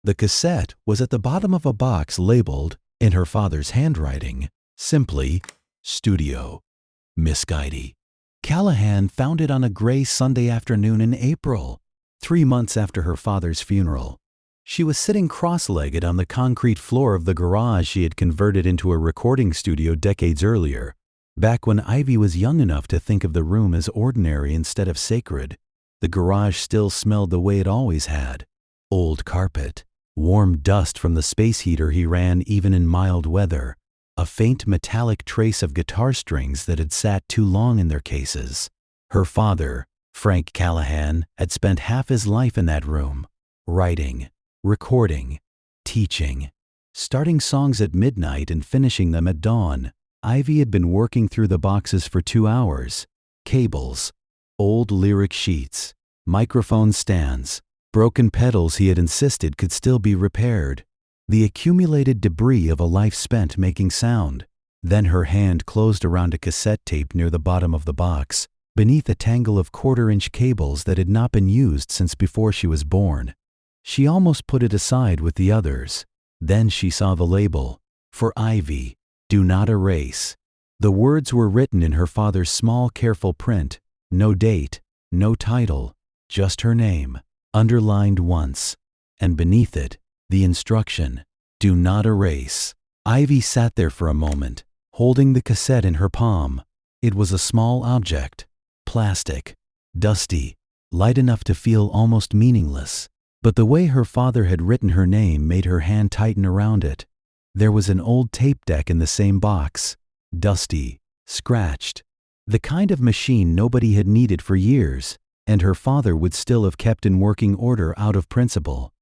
The cassette was at the bottom of a box labeled, in her father's handwriting, simply, Studio, Miss Guidey. Callahan found it on a gray Sunday afternoon in April, 3 months after her father's funeral. She was sitting cross-legged on the concrete floor of the garage she had converted into a recording studio decades earlier, back when Ivy was young enough to think of the room as ordinary instead of sacred. The garage still smelled the way it always had. Old carpet, warm dust from the space heater he ran even in mild weather, a faint metallic trace of guitar strings that had sat too long in their cases. Her father, Frank Callahan, had spent half his life in that room, writing, recording, teaching, starting songs at midnight and finishing them at dawn. Ivy had been working through the boxes for 2 hours. Cables, old lyric sheets, microphone stands, broken pedals he had insisted could still be repaired, the accumulated debris of a life spent making sound. Then her hand closed around a cassette tape near the bottom of the box, beneath a tangle of quarter-inch cables that had not been used since before she was born. She almost put it aside with the others. Then she saw the label, for Ivy, Do Not Erase. The words were written in her father's small, careful print. No date, no title, just her name, underlined once. And beneath it, the instruction, Do Not Erase. Ivy sat there for a moment, holding the cassette in her palm. It was a small object, plastic, dusty, light enough to feel almost meaningless. But the way her father had written her name made her hand tighten around it. There was an old tape deck in the same box, dusty, scratched, the kind of machine nobody had needed for years, and her father would still have kept in working order out of principle.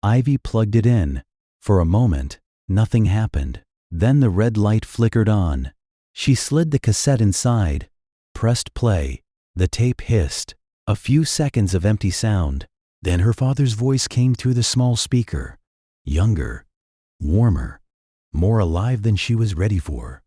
Ivy plugged it in. For a moment, nothing happened. Then the red light flickered on. She slid the cassette inside, pressed play. The tape hissed. A few seconds of empty sound. Then her father's voice came through the small speaker. Younger, warmer, more alive than she was ready for.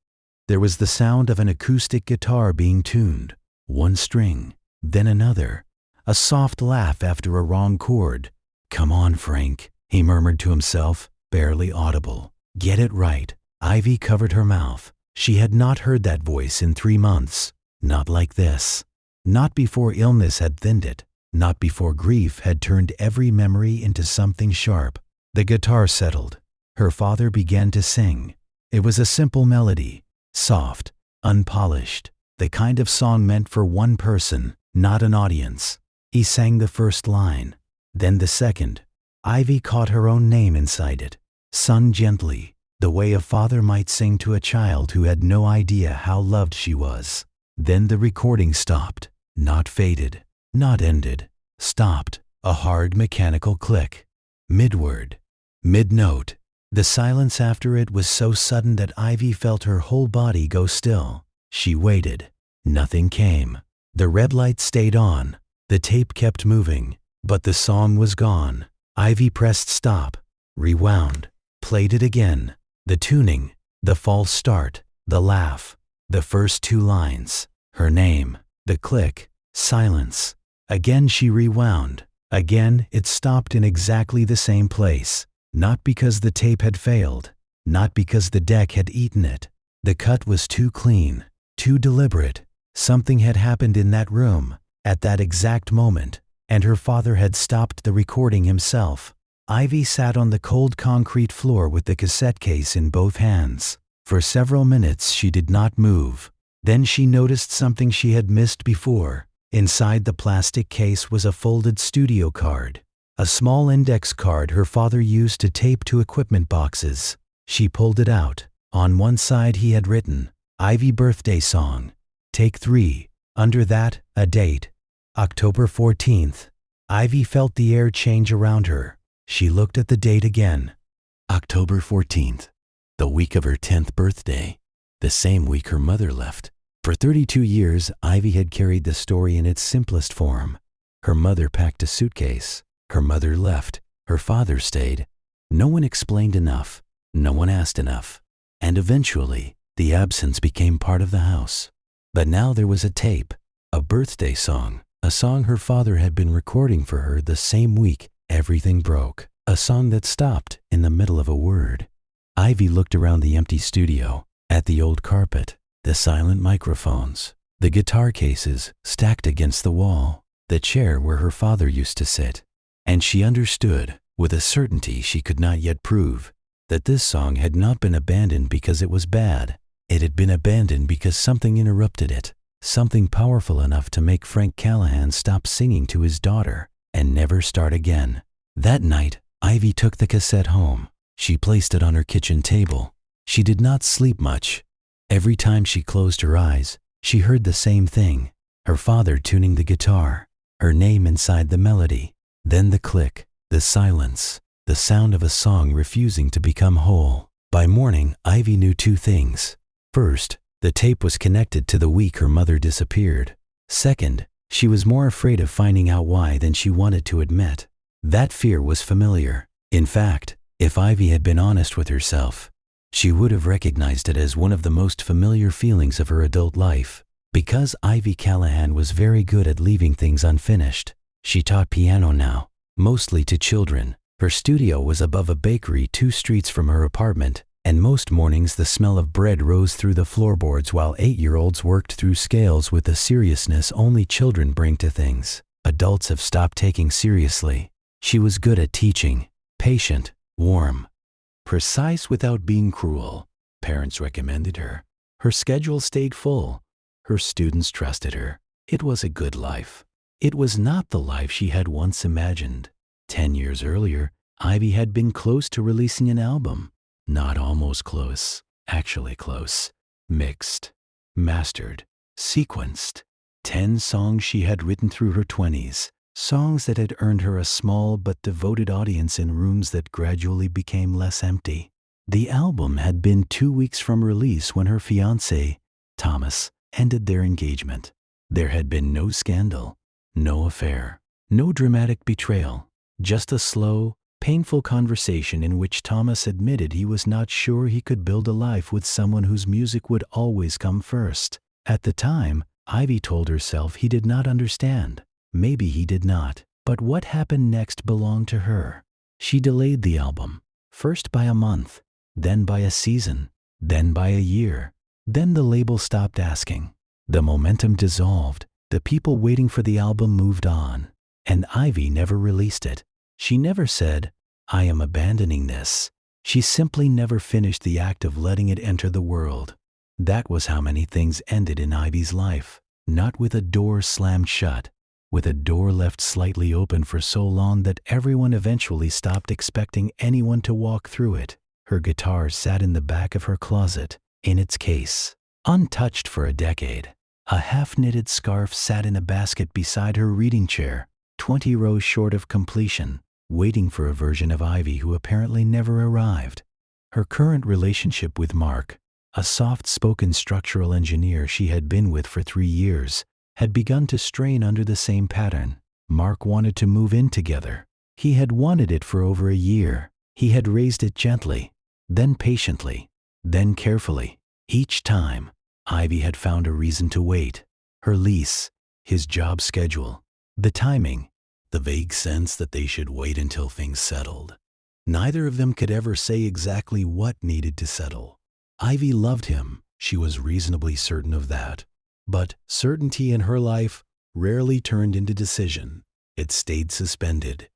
There was the sound of an acoustic guitar being tuned. One string, then another. A soft laugh after a wrong chord. Come on, Frank, he murmured to himself, barely audible. Get it right. Ivy covered her mouth. She had not heard that voice in 3 months. Not like this. Not before illness had thinned it. Not before grief had turned every memory into something sharp. The guitar settled. Her father began to sing. It was a simple melody, soft, unpolished, the kind of song meant for one person, not an audience. He sang the first line, then the second. Ivy caught her own name inside it, sung gently, the way a father might sing to a child who had no idea how loved she was. Then the recording stopped, not faded, not ended, stopped, a hard mechanical click. Mid-word, mid-note. The silence after it was so sudden that Ivy felt her whole body go still. She waited. Nothing came. The red light stayed on. The tape kept moving, but the song was gone. Ivy pressed stop, rewound, played it again. The tuning, the false start, the laugh, the first 2 lines, her name, the click, silence. Again she rewound. Again it stopped in exactly the same place. Not because the tape had failed, not because the deck had eaten it. The cut was too clean, too deliberate. Something had happened in that room, at that exact moment, and her father had stopped the recording himself. Ivy sat on the cold concrete floor with the cassette case in both hands. For several minutes she did not move. Then she noticed something she had missed before. Inside the plastic case was a folded studio card, a small index card her father used to tape to equipment boxes. She pulled it out. On one side he had written, Ivy birthday song, take 3. Under that, a date, October 14th. Ivy felt the air change around her. She looked at the date again. October 14th, the week of her 10th birthday, the same week her mother left. For 32 years, Ivy had carried the story in its simplest form. Her mother packed a suitcase. Her mother left. Her father stayed. No one explained enough. No one asked enough. And eventually, the absence became part of the house. But now there was a tape, a birthday song, a song her father had been recording for her the same week everything broke. a song that stopped in the middle of a word. Ivy looked around the empty studio, at the old carpet, the silent microphones, the guitar cases stacked against the wall, the chair where her father used to sit, and she understood, with a certainty she could not yet prove, that this song had not been abandoned because it was bad. It had been abandoned because something interrupted it, something powerful enough to make Frank Callahan stop singing to his daughter and never start again. That night, Ivy took the cassette home. She placed it on her kitchen table. She did not sleep much. Every time she closed her eyes, she heard the same thing, her father tuning the guitar, her name inside the melody, then the click, the silence, the sound of a song refusing to become whole. By morning, Ivy knew two things. First, the tape was connected to the week her mother disappeared. Second, she was more afraid of finding out why than she wanted to admit. That fear was familiar. In fact, if Ivy had been honest with herself, she would have recognized it as one of the most familiar feelings of her adult life. Because Ivy Callahan was very good at leaving things unfinished, she taught piano now, mostly to children. Her studio was above a bakery 2 streets from her apartment, and most mornings the smell of bread rose through the floorboards while 8-year-olds worked through scales with the seriousness only children bring to things adults have stopped taking seriously. She was good at teaching, patient, warm, precise without being cruel. Parents recommended her. Her schedule stayed full. Her students trusted her. It was a good life. It was not the life she had once imagined. 10 years earlier, Ivy had been close to releasing an album. Not almost close, actually close. Mixed, mastered, sequenced. 10 songs she had written through her 20s. Songs that had earned her a small but devoted audience in rooms that gradually became less empty. The album had been 2 weeks from release when her fiancé, Thomas, ended their engagement. There had been no scandal, no affair, no dramatic betrayal, just a slow, painful conversation in which Thomas admitted he was not sure he could build a life with someone whose music would always come first. At the time, Ivy told herself he did not understand. Maybe he did not. But what happened next belonged to her. She delayed the album, first by a month, then by a season, then by a year. Then the label stopped asking. The momentum dissolved. The people waiting for the album moved on. And Ivy never released it. She never said, "I am abandoning this." She simply never finished the act of letting it enter the world. That was how many things ended in Ivy's life. Not with a door slammed shut, with a door left slightly open for so long that everyone eventually stopped expecting anyone to walk through it. Her guitar sat in the back of her closet, in its case, untouched for a decade. A half-knitted scarf sat in a basket beside her reading chair, 20 rows short of completion, waiting for a version of Ivy who apparently never arrived. Her current relationship with Mark, a soft-spoken structural engineer she had been with for 3 years, had begun to strain under the same pattern. Mark wanted to move in together. He had wanted it for over a year. He had raised it gently, then patiently, then carefully. Each time, Ivy had found a reason to wait. Her lease, his job schedule, the timing, the vague sense that they should wait until things settled. Neither of them could ever say exactly what needed to settle. Ivy loved him, she was reasonably certain of that. But certainty in her life rarely turned into decision. It stayed suspended,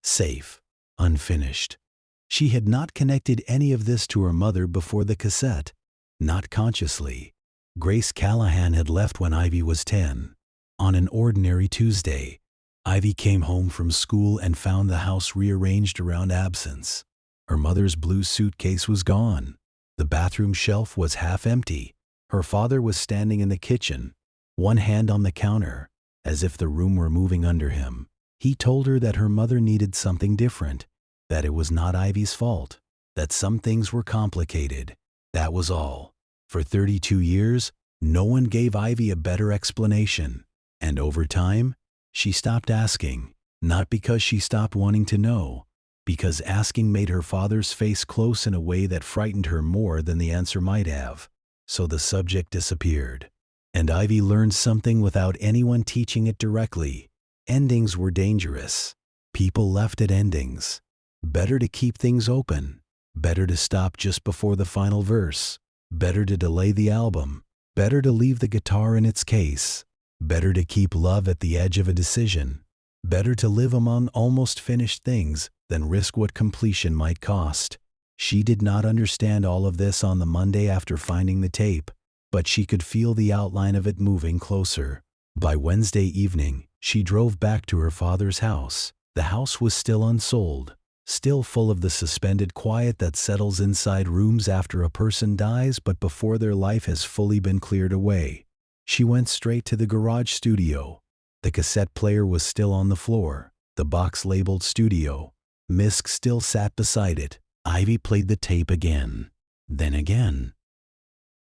safe, unfinished. She had not connected any of this to her mother before the cassette, not consciously. Grace Callahan had left when Ivy was 10. On an ordinary Tuesday, Ivy came home from school and found the house rearranged around absence. Her mother's blue suitcase was gone. The bathroom shelf was half empty. Her father was standing in the kitchen, one hand on the counter, as if the room were moving under him. He told her that her mother needed something different, that it was not Ivy's fault, that some things were complicated. That was all. For 32 years, no one gave Ivy a better explanation. And over time, she stopped asking, not because she stopped wanting to know, because asking made her father's face close in a way that frightened her more than the answer might have. So the subject disappeared. And Ivy learned something without anyone teaching it directly. Endings were dangerous. People left at endings. Better to keep things open. Better to stop just before the final verse. Better to delay the album. Better to leave the guitar in its case. Better to keep love at the edge of a decision. Better to live among almost finished things than risk what completion might cost. She did not understand all of this on the Monday after finding the tape, but she could feel the outline of it moving closer. By Wednesday evening, she drove back to her father's house. The house was still unsold, still full of the suspended quiet that settles inside rooms after a person dies but before their life has fully been cleared away. She went straight to the garage studio. The cassette player was still on the floor, the box labeled studio. Misk still sat beside it. Ivy played the tape again, then again.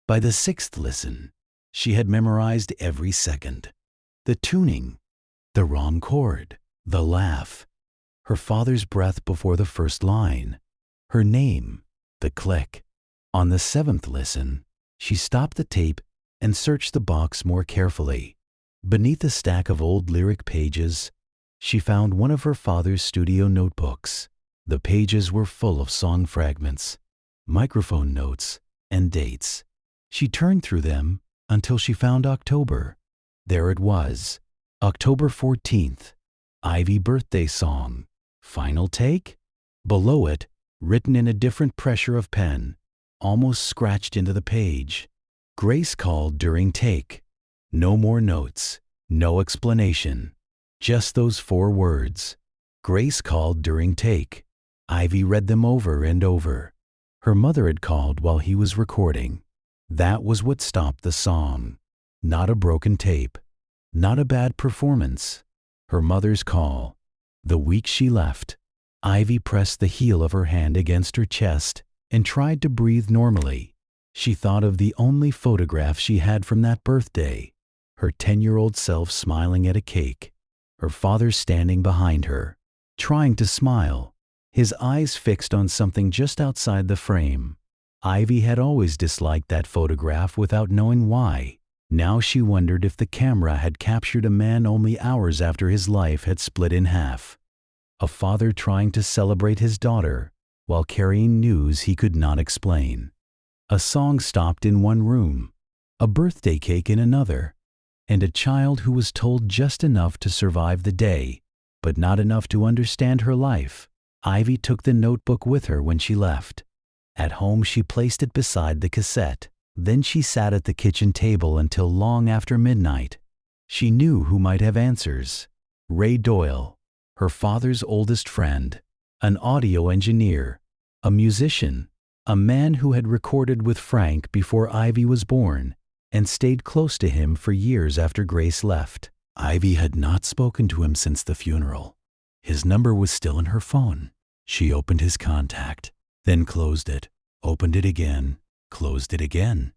By the sixth listen, she had memorized every second. The tuning, the wrong chord, the laugh, her father's breath before the first line, her name, the click. On the seventh listen, she stopped the tape and searched the box more carefully. Beneath a stack of old lyric pages, she found one of her father's studio notebooks. The pages were full of song fragments, microphone notes, and dates. She turned through them until she found October. There it was, October 14th, Ivy birthday song. Final take? Below it, written in a different pressure of pen, almost scratched into the page. Grace called during take. No more notes, no explanation. Just those 4 words. Grace called during take. Ivy read them over and over. Her mother had called while he was recording. That was what stopped the song. Not a broken tape. Not a bad performance. Her mother's call. The week she left, Ivy pressed the heel of her hand against her chest and tried to breathe normally. She thought of the only photograph she had from that birthday. Her 10-year-old self smiling at a cake. Her father standing behind her, trying to smile, his eyes fixed on something just outside the frame. Ivy had always disliked that photograph without knowing why. Now she wondered if the camera had captured a man only hours after his life had split in half. A father trying to celebrate his daughter while carrying news he could not explain. A song stopped in one room, a birthday cake in another, and a child who was told just enough to survive the day, but not enough to understand her life. Ivy took the notebook with her when she left. At home she placed it beside the cassette. Then she sat at the kitchen table until long after midnight. She knew who might have answers. Ray Doyle, her father's oldest friend, an audio engineer, a musician, a man who had recorded with Frank before Ivy was born and stayed close to him for years after Grace left. Ivy had not spoken to him since the funeral. His number was still in her phone. She opened his contact, then closed it, opened it again, closed it again.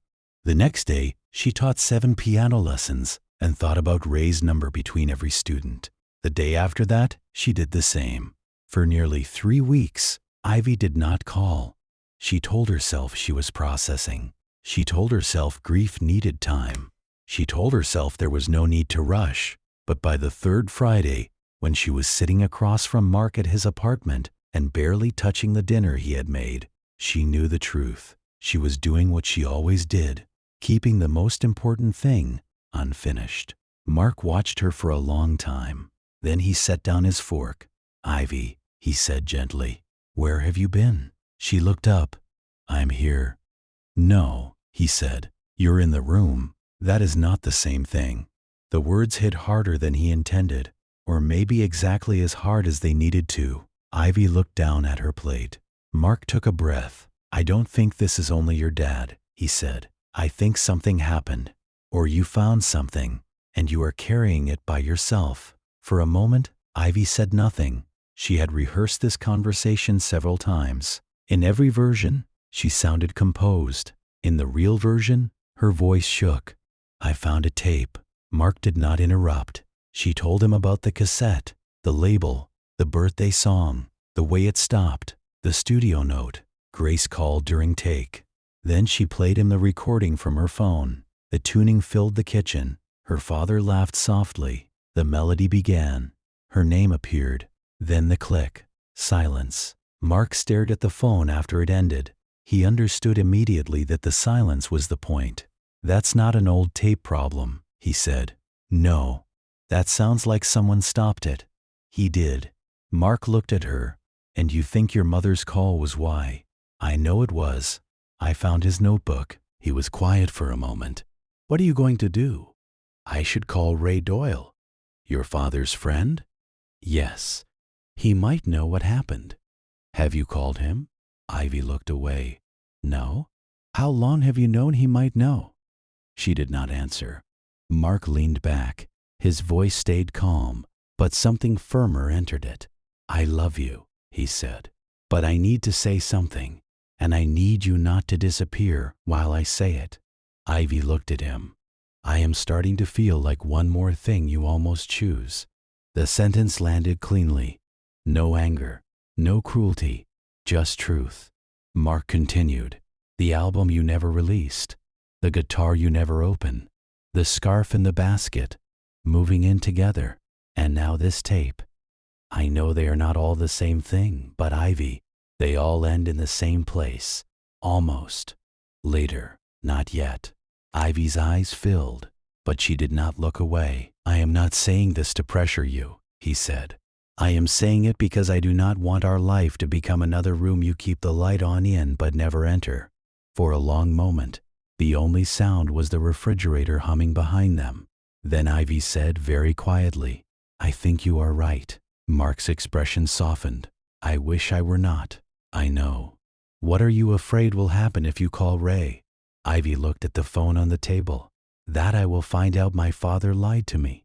The next day, she taught 7 piano lessons and thought about Ray's number between every student. The day after that, she did the same. For nearly 3 weeks, Ivy did not call. She told herself she was processing. She told herself grief needed time. She told herself there was no need to rush. But by the 3rd Friday, when she was sitting across from Mark at his apartment and barely touching the dinner he had made, she knew the truth. She was doing what she always did, keeping the most important thing unfinished. Mark watched her for a long time. Then he set down his fork. "Ivy," he said gently, "where have you been?" She looked up. "I'm here." "No," he said, "you're in the room. That is not the same thing." The words hit harder than he intended, or maybe exactly as hard as they needed to. Ivy looked down at her plate. Mark took a breath. "I don't think this is only your dad," he said. "I think something happened, or you found something, and you are carrying it by yourself." For a moment, Ivy said nothing. She had rehearsed this conversation several times. In every version, she sounded composed. In the real version, her voice shook. "I found a tape." Mark did not interrupt. She told him about the cassette, the label, the birthday song, the way it stopped, the studio note. Grace called during take. Then she played him the recording from her phone. The tuning filled the kitchen. Her father laughed softly. The melody began. Her name appeared. Then the click. Silence. Mark stared at the phone after it ended. He understood immediately that the silence was the point. "That's not an old tape problem," he said. "No. That sounds like someone stopped it." He did. Mark looked at her. "And you think your mother's call was why?" "I know it was. I found his notebook." He was quiet for a moment. "What are you going to do?" "I should call Ray Doyle." "Your father's friend?" "Yes. He might know what happened." "Have you called him?" Ivy looked away. "No." "How long have you known he might know?" She did not answer. Mark leaned back. His voice stayed calm, but something firmer entered it. "I love you," he said. "But I need to say something, and I need you not to disappear while I say it." Ivy looked at him. "I am starting to feel like one more thing you almost choose." The sentence landed cleanly. No anger, no cruelty, just truth. Mark continued. "The album you never released, the guitar you never opened, the scarf in the basket, moving in together, and now this tape. I know they are not all the same thing, but Ivy, they all end in the same place. Almost. Later, not yet." Ivy's eyes filled, but she did not look away. "I am not saying this to pressure you," he said. "I am saying it because I do not want our life to become another room you keep the light on in but never enter." For a long moment, the only sound was the refrigerator humming behind them. Then Ivy said very quietly, "I think you are right." Mark's expression softened. "I wish I were not." "I know." "What are you afraid will happen if you call Ray?" Ivy looked at the phone on the table. "That I will find out my father lied to me."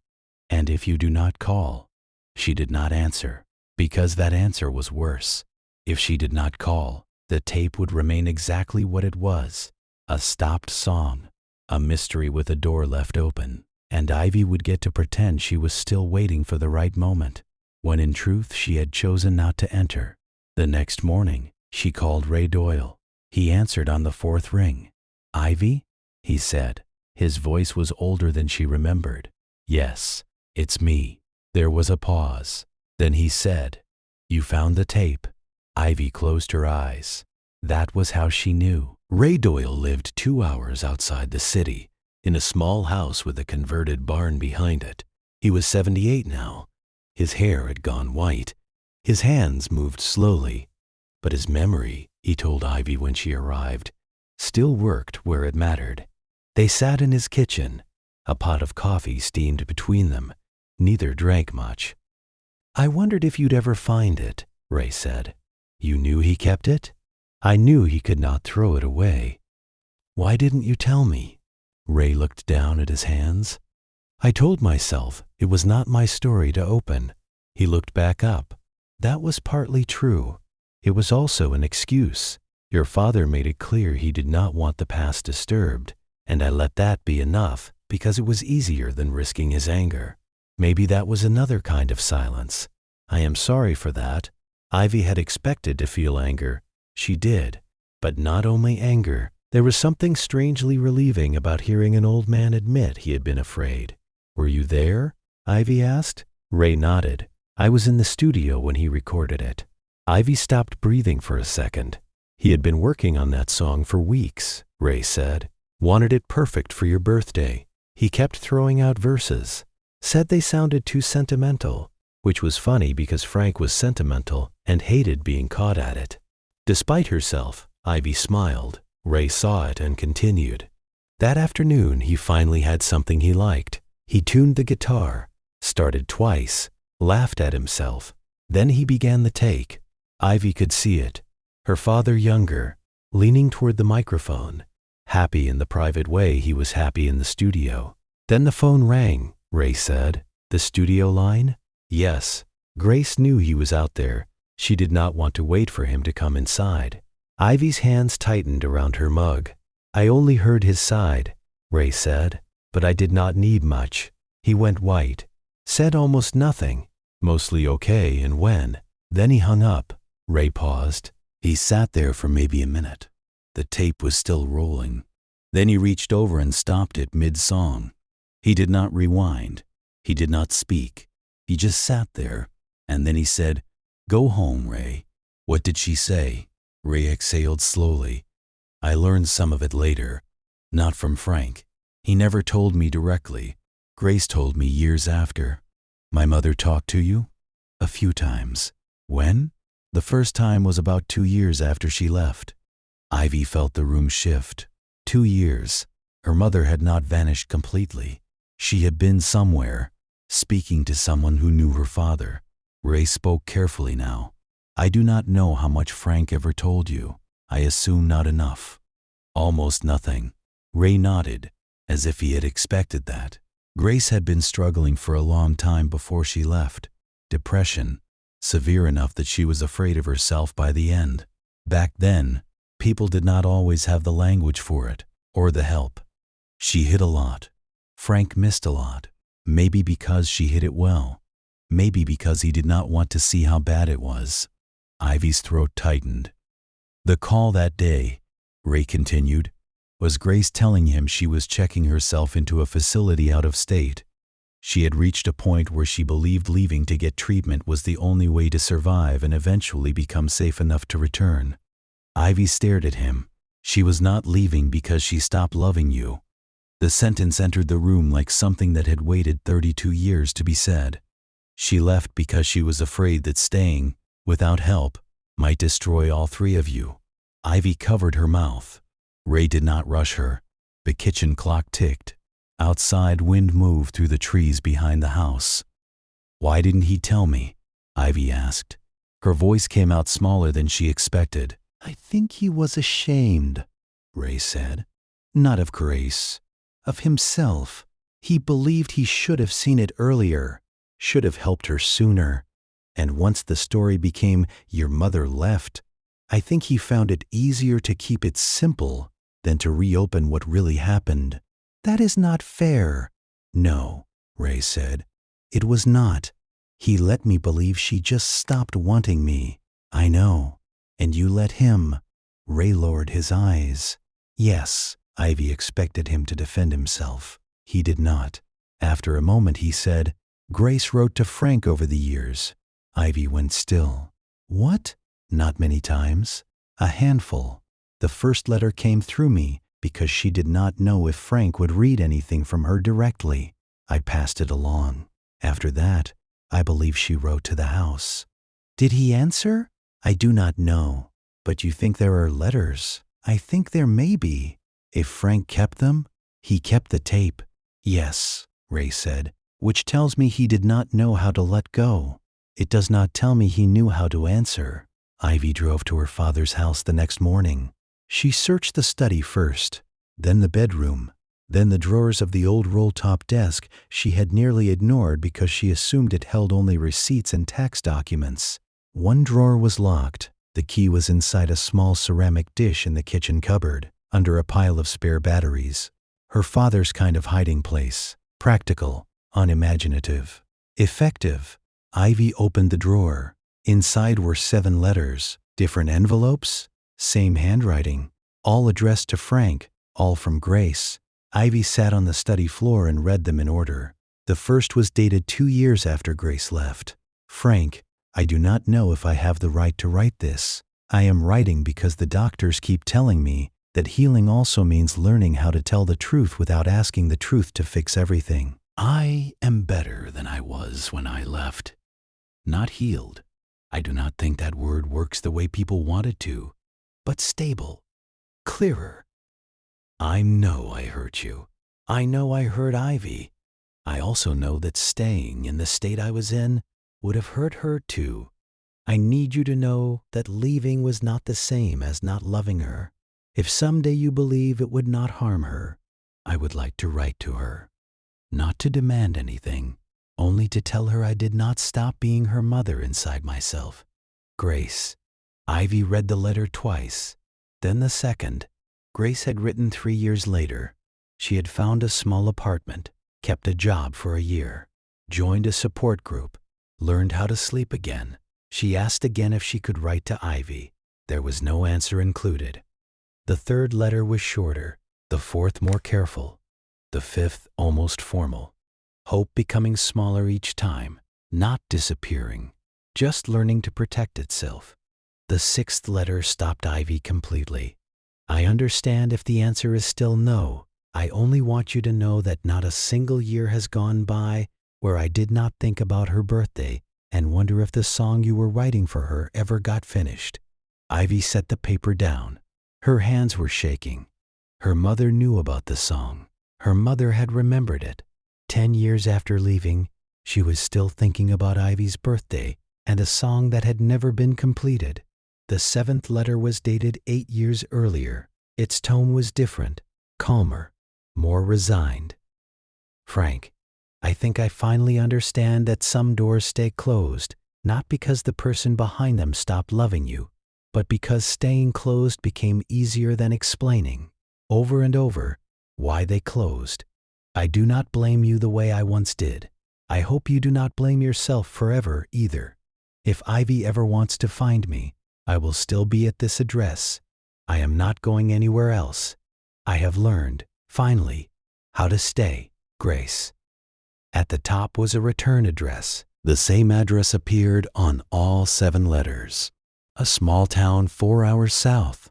"And if you do not call?" She did not answer, because that answer was worse. If she did not call, the tape would remain exactly what it was, a stopped song, a mystery with a door left open, and Ivy would get to pretend she was still waiting for the right moment, when in truth she had chosen not to enter. The next morning, she called Ray Doyle. He answered on the fourth ring. "Ivy?" he said. His voice was older than she remembered. "Yes, it's me." There was a pause. Then he said, "You found the tape." Ivy closed her eyes. That was how she knew. Ray Doyle lived 2 hours outside the city, in a small house with a converted barn behind it. He was 78 now. His hair had gone white. His hands moved slowly. But his memory, he told Ivy when she arrived, still worked where it mattered. They sat in his kitchen. A pot of coffee steamed between them. Neither drank much. "I wondered if you'd ever find it," Ray said. "You knew he kept it?" "I knew he could not throw it away." "Why didn't you tell me?" Ray looked down at his hands. "I told myself it was not my story to open." He looked back up. "That was partly true. It was also an excuse. Your father made it clear he did not want the past disturbed, and I let that be enough because it was easier than risking his anger. Maybe that was another kind of silence. I am sorry for that." Ivy had expected to feel anger. She did. But not only anger. There was something strangely relieving about hearing an old man admit he had been afraid. "Were you there?" Ivy asked. Ray nodded. "I was in the studio when he recorded it." Ivy stopped breathing for a second. "He had been working on that song for weeks," Ray said. "Wanted it perfect for your birthday. He kept throwing out verses. Said they sounded too sentimental," which was funny because Frank was sentimental and hated being caught at it. Despite herself, Ivy smiled. Ray saw it and continued. That afternoon, he finally had something he liked. He tuned the guitar, started twice, laughed at himself. Then he began the take. Ivy could see it. Her father younger, leaning toward the microphone. Happy in the private way he was happy in the studio. Then the phone rang. Ray said. "The studio line?" "Yes." Grace knew he was out there. She did not want to wait for him to come inside. Ivy's hands tightened around her mug. "I only heard his side," Ray said, "but I did not need much." He went white. Said almost nothing. Mostly okay and when. Then he hung up. Ray paused. He sat there for maybe a minute. The tape was still rolling. Then he reached over and stopped it mid-song. He did not rewind. He did not speak. He just sat there, and then he said, "Go home, Ray. What did she say? Ray exhaled slowly. I learned some of it later. Not from Frank. He never told me directly. Grace told me years after. My mother talked to you? A few times. When? The first time was about 2 years after she left. Ivy felt the room shift. 2 years. Her mother had not vanished completely. She had been somewhere, speaking to someone who knew her father. Ray spoke carefully now. I do not know how much Frank ever told you. I assume not enough. Almost nothing. Ray nodded, as if he had expected that. Grace had been struggling for a long time before she left. Depression, severe enough that she was afraid of herself by the end. Back then, people did not always have the language for it, or the help. She hid a lot. Frank missed a lot. Maybe because she hid it well. Maybe because he did not want to see how bad it was. Ivy's throat tightened. The call that day, Ray continued, was Grace telling him she was checking herself into a facility out of state. She had reached a point where she believed leaving to get treatment was the only way to survive and eventually become safe enough to return. Ivy stared at him. She was not leaving because she stopped loving you. The sentence entered the room like something that had waited 32 years to be said. She left because she was afraid that staying, without help, might destroy all three of you. Ivy covered her mouth. Ray did not rush her. The kitchen clock ticked. Outside, wind moved through the trees behind the house. Why didn't he tell me? Ivy asked. Her voice came out smaller than she expected. I think he was ashamed, Ray said. Not of Grace. Of himself. He believed he should have seen it earlier, should have helped her sooner. And once the story became, your mother left, I think he found it easier to keep it simple than to reopen what really happened. That is not fair. No, Ray said. It was not. He let me believe she just stopped wanting me. I know. And you let him. Ray lowered his eyes. Yes, Ivy expected him to defend himself. He did not. After a moment he said, Grace wrote to Frank over the years. Ivy went still. What? Not many times. A handful. The first letter came through me because she did not know if Frank would read anything from her directly. I passed it along. After that, I believe she wrote to the house. Did he answer? I do not know. But you think there are letters? I think there may be. If Frank kept them, he kept the tape. Yes, Ray said, which tells me he did not know how to let go. It does not tell me he knew how to answer. Ivy drove to her father's house the next morning. She searched the study first, then the bedroom, then the drawers of the old roll-top desk she had nearly ignored because she assumed it held only receipts and tax documents. One drawer was locked. The key was inside a small ceramic dish in the kitchen cupboard, under a pile of spare batteries. Her father's kind of hiding place. Practical, unimaginative, effective. Ivy opened the drawer. Inside were 7 letters, different envelopes, same handwriting, all addressed to Frank, all from Grace. Ivy sat on the study floor and read them in order. The first was dated 2 years after Grace left. Frank, I do not know if I have the right to write this. I am writing because the doctors keep telling me that healing also means learning how to tell the truth without asking the truth to fix everything. I am better than I was when I left. Not healed. I do not think that word works the way people want it to, but stable, clearer. I know I hurt you. I know I hurt Ivy. I also know that staying in the state I was in would have hurt her too. I need you to know that leaving was not the same as not loving her. If someday you believe it would not harm her, I would like to write to her. Not to demand anything, only to tell her I did not stop being her mother inside myself. Grace. Ivy read the letter twice, then the second. Grace had written 3 years later. She had found a small apartment, kept a job for a year, joined a support group, learned how to sleep again. She asked again if she could write to Ivy. There was no answer included. The third letter was shorter, the fourth more careful, the fifth almost formal. Hope becoming smaller each time, not disappearing, just learning to protect itself. The sixth letter stopped Ivy completely. I understand if the answer is still no. I only want you to know that not a single year has gone by where I did not think about her birthday and wonder if the song you were writing for her ever got finished. Ivy set the paper down. Her hands were shaking. Her mother knew about the song. Her mother had remembered it. 10 years after leaving, she was still thinking about Ivy's birthday and a song that had never been completed. The seventh letter was dated 8 years earlier. Its tone was different, calmer, more resigned. Frank, I think I finally understand that some doors stay closed, not because the person behind them stopped loving you, but because staying closed became easier than explaining, over and over, why they closed. I do not blame you the way I once did. I hope you do not blame yourself forever either. If Ivy ever wants to find me, I will still be at this address. I am not going anywhere else. I have learned, finally, how to stay, Grace. At the top was a return address. The same address appeared on all 7 letters. A small town 4 hours south.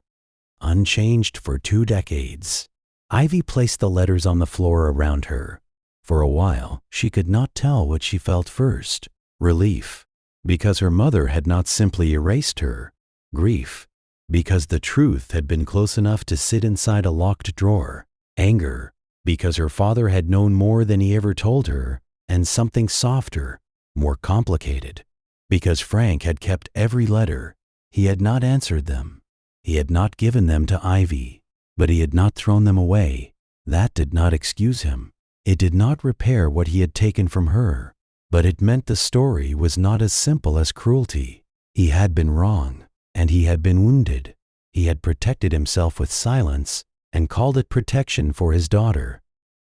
Unchanged for 2 decades. Ivy placed the letters on the floor around her. For a while, she could not tell what she felt first. Relief, because her mother had not simply erased her. Grief, because the truth had been close enough to sit inside a locked drawer. Anger, because her father had known more than he ever told her, and something softer, more complicated, because Frank had kept every letter. He had not answered them. He had not given them to Ivy, but he had not thrown them away. That did not excuse him. It did not repair what he had taken from her, but it meant the story was not as simple as cruelty. He had been wrong, and he had been wounded. He had protected himself with silence and called it protection for his daughter.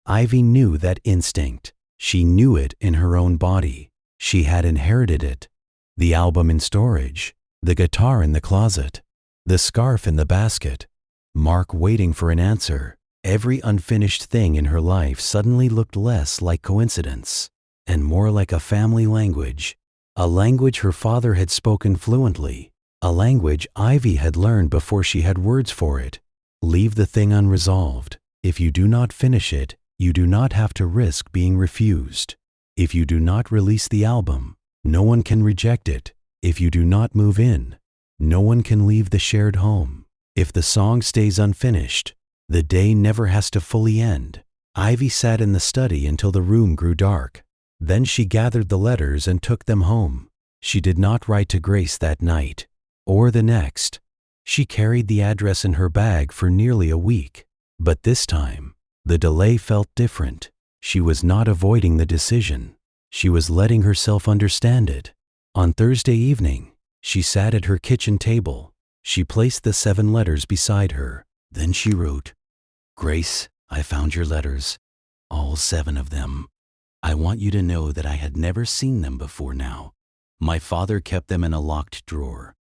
Ivy knew that instinct. She knew it in her own body. She had inherited it. The album in storage, the guitar in the closet, the scarf in the basket, Mark waiting for an answer. Every unfinished thing in her life suddenly looked less like coincidence and more like a family language, a language her father had spoken fluently, a language Ivy had learned before she had words for it. Leave the thing unresolved. If you do not finish it, you do not have to risk being refused. If you do not release the album, no one can reject it. If you do not move in, no one can leave the shared home. If the song stays unfinished, the day never has to fully end. Ivy sat in the study until the room grew dark. Then she gathered the letters and took them home. She did not write to Grace that night, or the next. She carried the address in her bag for nearly a week. But this time, the delay felt different. She was not avoiding the decision. She was letting herself understand it. On Thursday evening, she sat at her kitchen table. She placed the 7 letters beside her. Then she wrote, "Grace, I found your letters, all 7 of them. I want you to know that I had never seen them before now. My father kept them in a locked drawer.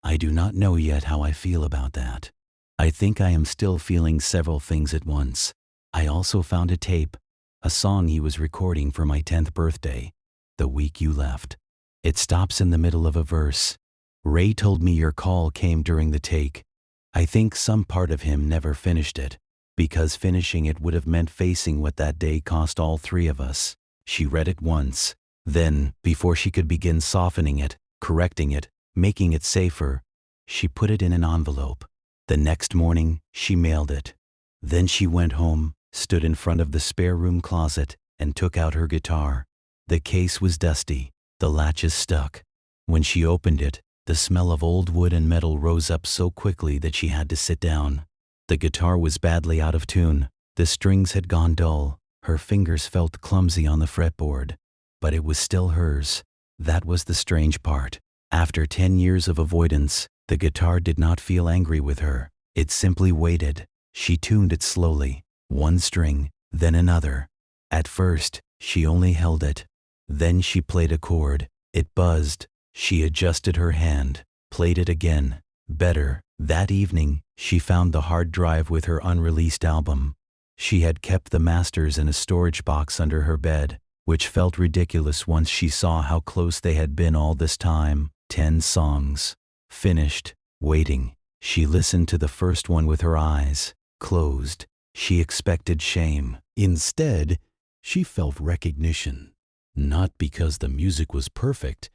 I do not know yet how I feel about that. I think I am still feeling several things at once. I also found a tape, a song he was recording for my 10th birthday, the week you left. It stops in the middle of a verse. Ray told me your call came during the take. I think some part of him never finished it, because finishing it would have meant facing what that day cost all 3 of us." She read it once. Then, before she could begin softening it, correcting it, making it safer, she put it in an envelope. The next morning, she mailed it. Then she went home, stood in front of the spare room closet, and took out her guitar. The case was dusty, the latches stuck. When she opened it, the smell of old wood and metal rose up so quickly that she had to sit down. The guitar was badly out of tune. The strings had gone dull. Her fingers felt clumsy on the fretboard. But it was still hers. That was the strange part. After 10 years of avoidance, the guitar did not feel angry with her. It simply waited. She tuned it slowly, one string, then another. At first, she only held it. Then she played a chord. It buzzed. She adjusted her hand, played it again. Better. That evening, she found the hard drive with her unreleased album. She had kept the masters in a storage box under her bed, which felt ridiculous once she saw how close they had been all this time. 10 songs. Finished. Waiting, she listened to the first one with her eyes closed. She expected shame. Instead, she felt recognition. Not because the music was perfect,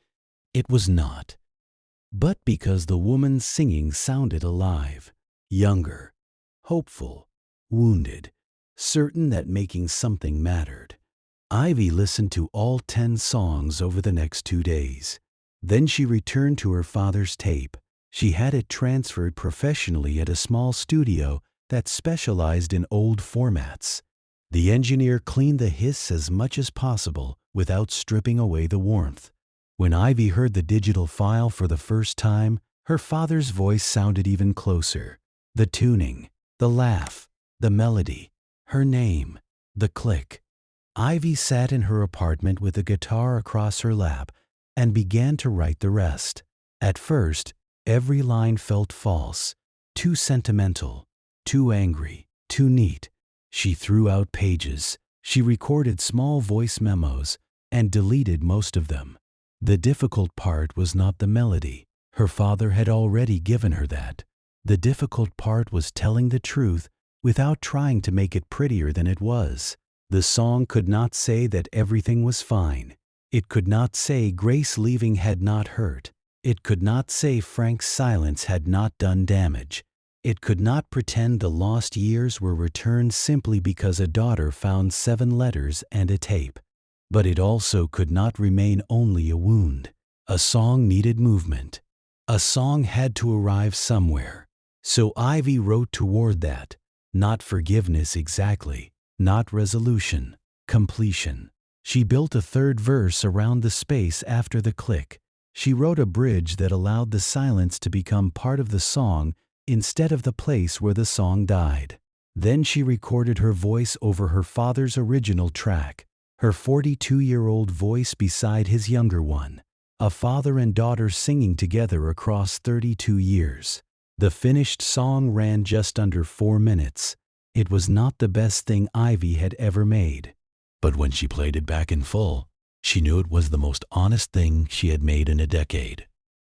it was not, but because the woman singing sounded alive, younger, hopeful, wounded, certain that making something mattered. Ivy listened to all 10 songs over the next 2 days. Then she returned to her father's tape. She had it transferred professionally at a small studio that specialized in old formats. The engineer cleaned the hiss as much as possible without stripping away the warmth. When Ivy heard the digital file for the first time, her father's voice sounded even closer. The tuning, the laugh, the melody, her name, the click. Ivy sat in her apartment with a guitar across her lap and began to write the rest. At first, every line felt false, too sentimental, too angry, too neat. She threw out pages. She recorded small voice memos and deleted most of them. The difficult part was not the melody. Her father had already given her that. The difficult part was telling the truth without trying to make it prettier than it was. The song could not say that everything was fine. It could not say Grace leaving had not hurt. It could not say Frank's silence had not done damage. It could not pretend the lost years were returned simply because a daughter found 7 letters and a tape. But it also could not remain only a wound. A song needed movement. A song had to arrive somewhere. So Ivy wrote toward that. Not forgiveness exactly, not resolution, completion. She built a third verse around the space after the click. She wrote a bridge that allowed the silence to become part of the song instead of the place where the song died. Then she recorded her voice over her father's original track, her 42-year-old voice beside his younger one, a father and daughter singing together across 32 years. The finished song ran just under 4 minutes. It was not the best thing Ivy had ever made. But when she played it back in full, she knew it was the most honest thing she had made in a decade.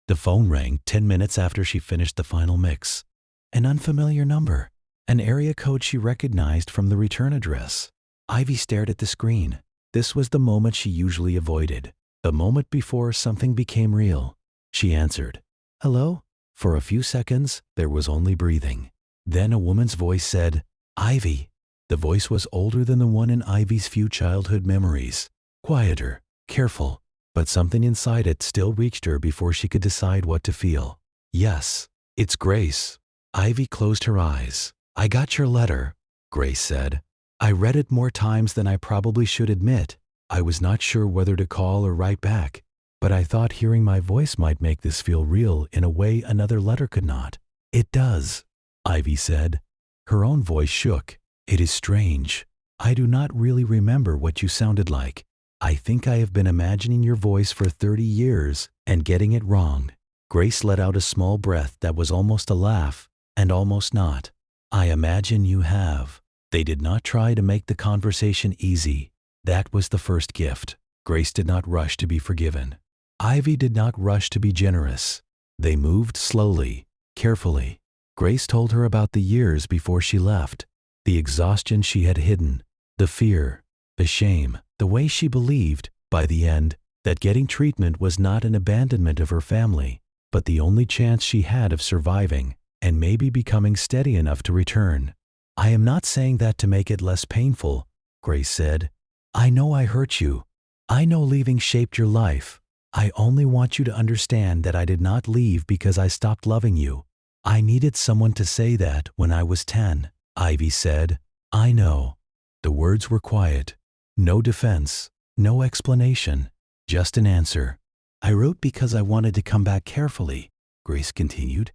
The phone rang 10 minutes after she finished the final mix. An unfamiliar number, an area code she recognized from the return address. Ivy stared at the screen. This was the moment she usually avoided, the moment before something became real. She answered, "Hello?" For a few seconds, there was only breathing. Then a woman's voice said, "Ivy." The voice was older than the one in Ivy's few childhood memories. Quieter, careful, but something inside it still reached her before she could decide what to feel. "Yes, it's Grace." Ivy closed her eyes. "I got your letter," Grace said. "I read it more times than I probably should admit. I was not sure whether to call or write back, but I thought hearing my voice might make this feel real in a way another letter could not." "It does," Ivy said. Her own voice shook. "It is strange. I do not really remember what you sounded like. I think I have been imagining your voice for 30 years and getting it wrong." Grace let out a small breath that was almost a laugh and almost not. "I imagine you have." They did not try to make the conversation easy. That was the first gift. Grace did not rush to be forgiven. Ivy did not rush to be generous. They moved slowly, carefully. Grace told her about the years before she left, the exhaustion she had hidden, the fear, the shame, the way she believed, by the end, that getting treatment was not an abandonment of her family, but the only chance she had of surviving and maybe becoming steady enough to return. "I am not saying that to make it less painful," Grace said. "I know I hurt you. I know leaving shaped your life. I only want you to understand that I did not leave because I stopped loving you. I needed someone to say that when I was 10. Ivy said, "I know." The words were quiet. No defense, no explanation, just an answer. "I wrote because I wanted to come back carefully," Grace continued.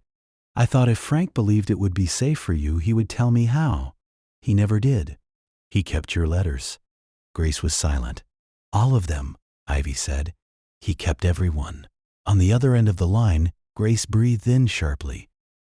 "I thought if Frank believed it would be safe for you, he would tell me how. He never did." "He kept your letters." Grace was silent. "All of them," Ivy said. "He kept everyone." On the other end of the line, Grace breathed in sharply.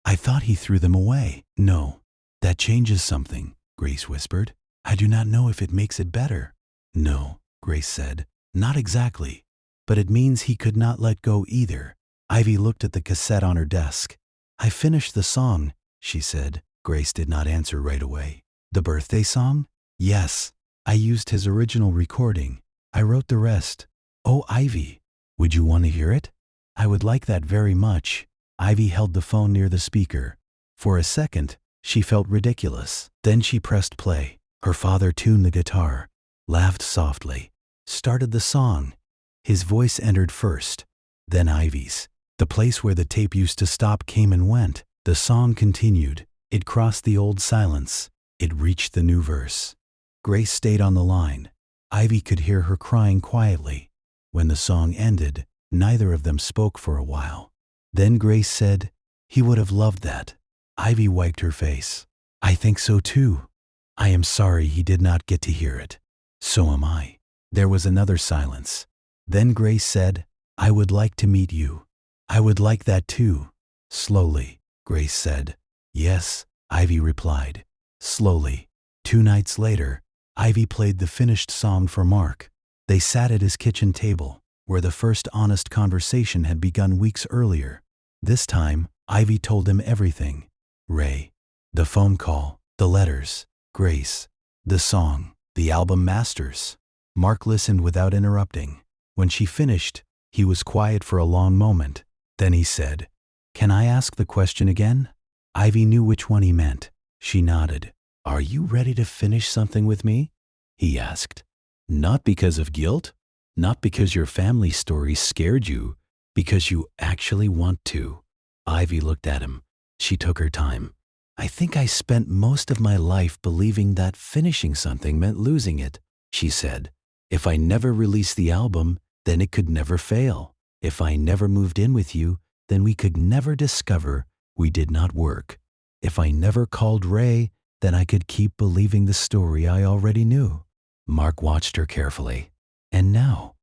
"I thought he threw them away." "No, that changes something," Grace whispered. "I do not know if it makes it better." "No," Grace said. "Not exactly. But it means he could not let go either." Ivy looked at the cassette on her desk. I finished the song, she said. Grace did not answer right away. The birthday song? Yes. I used his original recording. I wrote the rest. Oh, Ivy, would you want to hear it? I would like that very much. Ivy held the phone near the speaker. For a second, she felt ridiculous. Then she pressed play. Her father tuned the guitar, laughed softly, started the song. His voice entered first, then Ivy's. The place where the tape used to stop came and went. The song continued. It crossed the old silence. It reached the new verse. Grace stayed on the line. Ivy could hear her crying quietly. When the song ended, neither of them spoke for a while. Then Grace said, "He would have loved that." Ivy wiped her face. "I think so too. I am sorry he did not get to hear it. So am I." There was another silence. Then Grace said, "I would like to meet you." "I would like that too." Slowly, Grace said. "Yes," Ivy replied. Slowly. 2 nights later, Ivy played the finished song for Mark. They sat at his kitchen table, where the first honest conversation had begun weeks earlier. This time, Ivy told him everything. Ray, the phone call, the letters, Grace, the song, the album masters. Mark listened without interrupting. When she finished, he was quiet for a long moment. Then he said, "Can I ask the question again?" Ivy knew which one he meant. She nodded. "Are you ready to finish something with me?" he asked. "Not because of guilt? Not because your family story scared you? Because you actually want to?" Ivy looked at him. She took her time. "I think I spent most of my life believing that finishing something meant losing it," she said. "If I never released the album, then it could never fail. If I never moved in with you, then we could never discover we did not work. If I never called Ray, then I could keep believing the story I already knew." Mark watched her carefully. "And now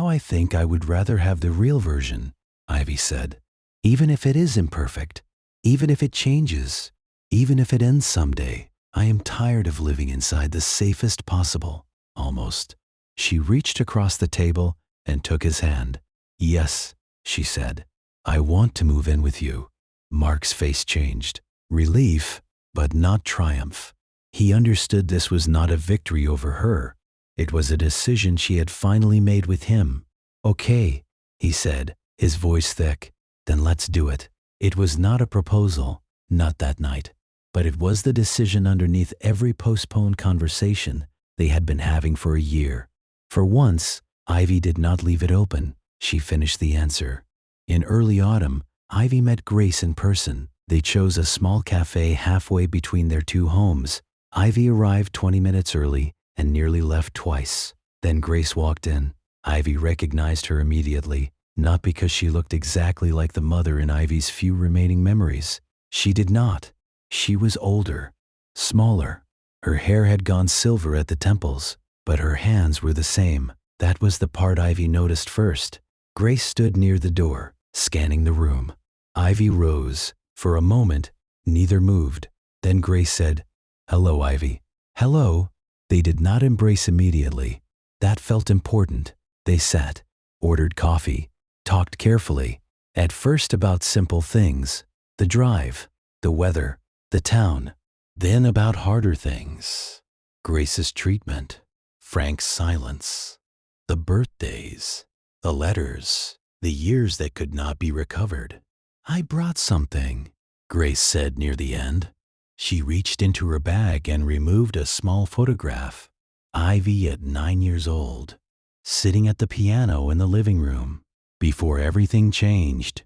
I think I would rather have the real version," Ivy said. "Even if it is imperfect, even if it changes, even if it ends someday, I am tired of living inside the safest possible, almost." She reached across the table and took his hand. "Yes," she said, "I want to move in with you." Mark's face changed. Relief, but not triumph. He understood this was not a victory over her. It was a decision she had finally made with him. "Okay," he said, his voice thick. "Then let's do it." It was not a proposal, not that night, but it was the decision underneath every postponed conversation they had been having for a year. For once, Ivy did not leave it open. She finished the answer. In early autumn, Ivy met Grace in person. They chose a small cafe halfway between their two homes. Ivy arrived 20 minutes early and nearly left twice. Then Grace walked in. Ivy recognized her immediately, not because she looked exactly like the mother in Ivy's few remaining memories. She did not. She was older, smaller. Her hair had gone silver at the temples, but her hands were the same. That was the part Ivy noticed first. Grace stood near the door, scanning the room. Ivy rose. For a moment, neither moved. Then Grace said, "Hello, Ivy." "Hello." They did not embrace immediately. That felt important. They sat, ordered coffee, talked carefully, at first about simple things, the drive, the weather, the town, then about harder things. Grace's treatment, Frank's silence, the birthdays, the letters, the years that could not be recovered. "I brought something," Grace said near the end. She reached into her bag and removed a small photograph. Ivy at 9 years old, sitting at the piano in the living room, before everything changed.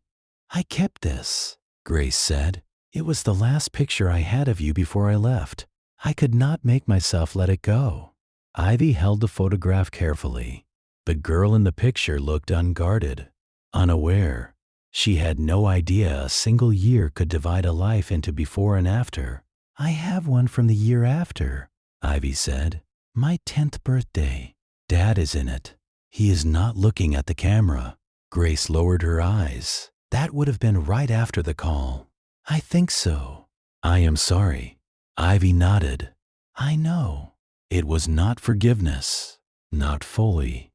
"I kept this," Grace said. "It was the last picture I had of you before I left. I could not make myself let it go." Ivy held the photograph carefully. The girl in the picture looked unguarded, unaware. She had no idea a single year could divide a life into before and after. "I have one from the year after," Ivy said. "My 10th birthday. Dad is in it. He is not looking at the camera." Grace lowered her eyes. "That would have been right after the call." "I think so." "I am sorry." Ivy nodded. "I know." It was not forgiveness, not fully.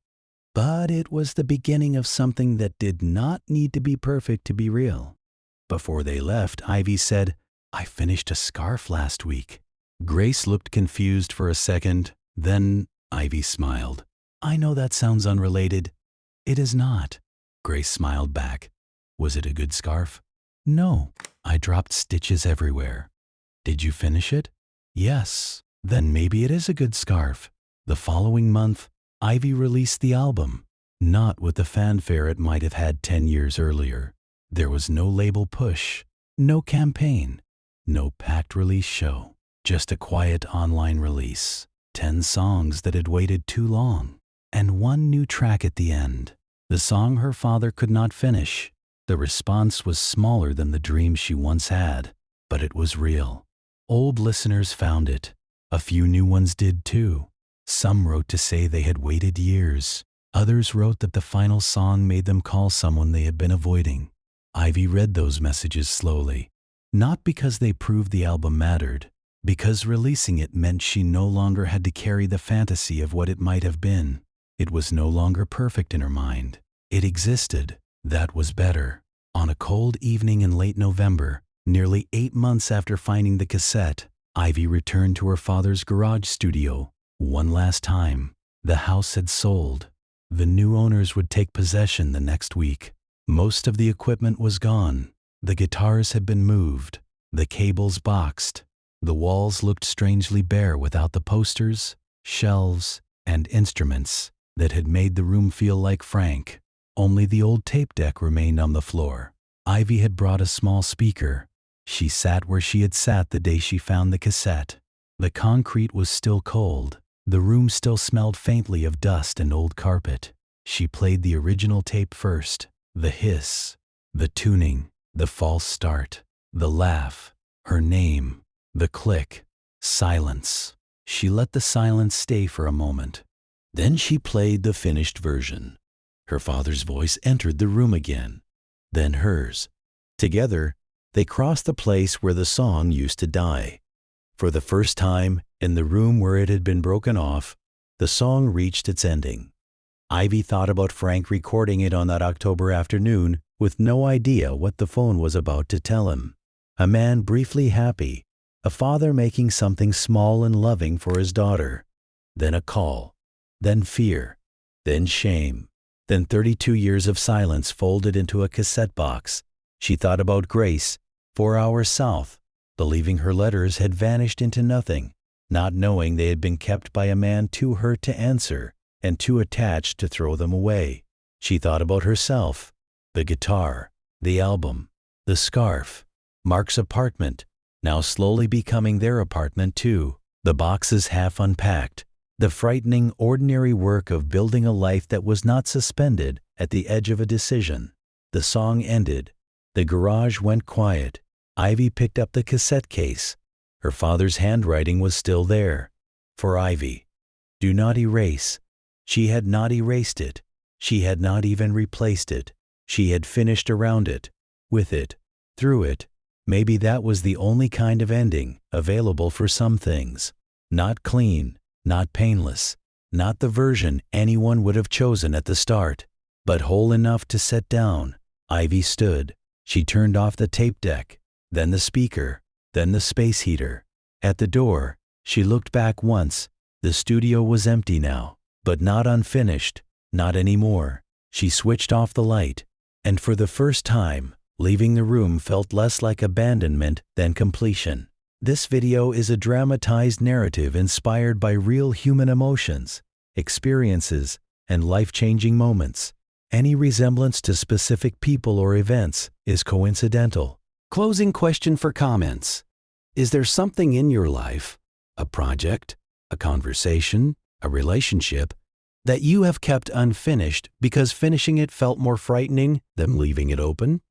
But it was the beginning of something that did not need to be perfect to be real. Before they left, Ivy said, "I finished a scarf last week." Grace looked confused for a second. Then Ivy smiled. "I know that sounds unrelated." "It is not." Grace smiled back. "Was it a good scarf?" "No. I dropped stitches everywhere." "Did you finish it?" "Yes." "Then maybe it is a good scarf." The following month, Ivy released the album, not with the fanfare it might have had 10 years earlier. There was no label push, no campaign, no packed release show, just a quiet online release, 10 songs that had waited too long, and one new track at the end, the song her father could not finish. The response was smaller than the dream she once had, but it was real. Old listeners found it. A few new ones did too. Some wrote to say they had waited years. Others wrote that the final song made them call someone they had been avoiding. Ivy read those messages slowly, not because they proved the album mattered, because releasing it meant she no longer had to carry the fantasy of what it might have been. It was no longer perfect in her mind. It existed. That was better. On a cold evening in late November, nearly 8 months after finding the cassette, Ivy returned to her father's garage studio. One last time. The house had sold. The new owners would take possession the next week. Most of the equipment was gone. The guitars had been moved. The cables boxed. The walls looked strangely bare without the posters, shelves, and instruments that had made the room feel like Frank. Only the old tape deck remained on the floor. Ivy had brought a small speaker. She sat where she had sat the day she found the cassette. The concrete was still cold. The room still smelled faintly of dust and old carpet. She played the original tape first. The hiss, the tuning, the false start, the laugh, her name, the click, silence. She let the silence stay for a moment. Then she played the finished version. Her father's voice entered the room again, then hers. Together, they crossed the place where the song used to die. For the first time, in the room where it had been broken off, the song reached its ending. Ivy thought about Frank recording it on that October afternoon with no idea what the phone was about to tell him. A man briefly happy, a father making something small and loving for his daughter. Then a call, then fear, then shame, then 32 years of silence folded into a cassette box. She thought about Grace, 4 hours south, believing her letters had vanished into nothing, not knowing they had been kept by a man too hurt to answer and too attached to throw them away. She thought about herself, the guitar, the album, the scarf, Mark's apartment, now slowly becoming their apartment too, the boxes half unpacked, the frightening, ordinary work of building a life that was not suspended at the edge of a decision. The song ended. The garage went quiet. Ivy picked up the cassette case. Her father's handwriting was still there. For Ivy. Do not erase. She had not erased it. She had not even replaced it. She had finished around it, with it, through it. Maybe that was the only kind of ending available for some things. Not clean, not painless, not the version anyone would have chosen at the start, but whole enough to set down. Ivy stood. She turned off the tape deck, then the speaker, then the space heater. At the door, she looked back once. The studio was empty now, but not unfinished, not anymore. She switched off the light, and for the first time, leaving the room felt less like abandonment than completion. This video is a dramatized narrative inspired by real human emotions, experiences, and life-changing moments. Any resemblance to specific people or events is coincidental. Closing question for comments. Is there something in your life, a project, a conversation, a relationship, that you have kept unfinished because finishing it felt more frightening than leaving it open?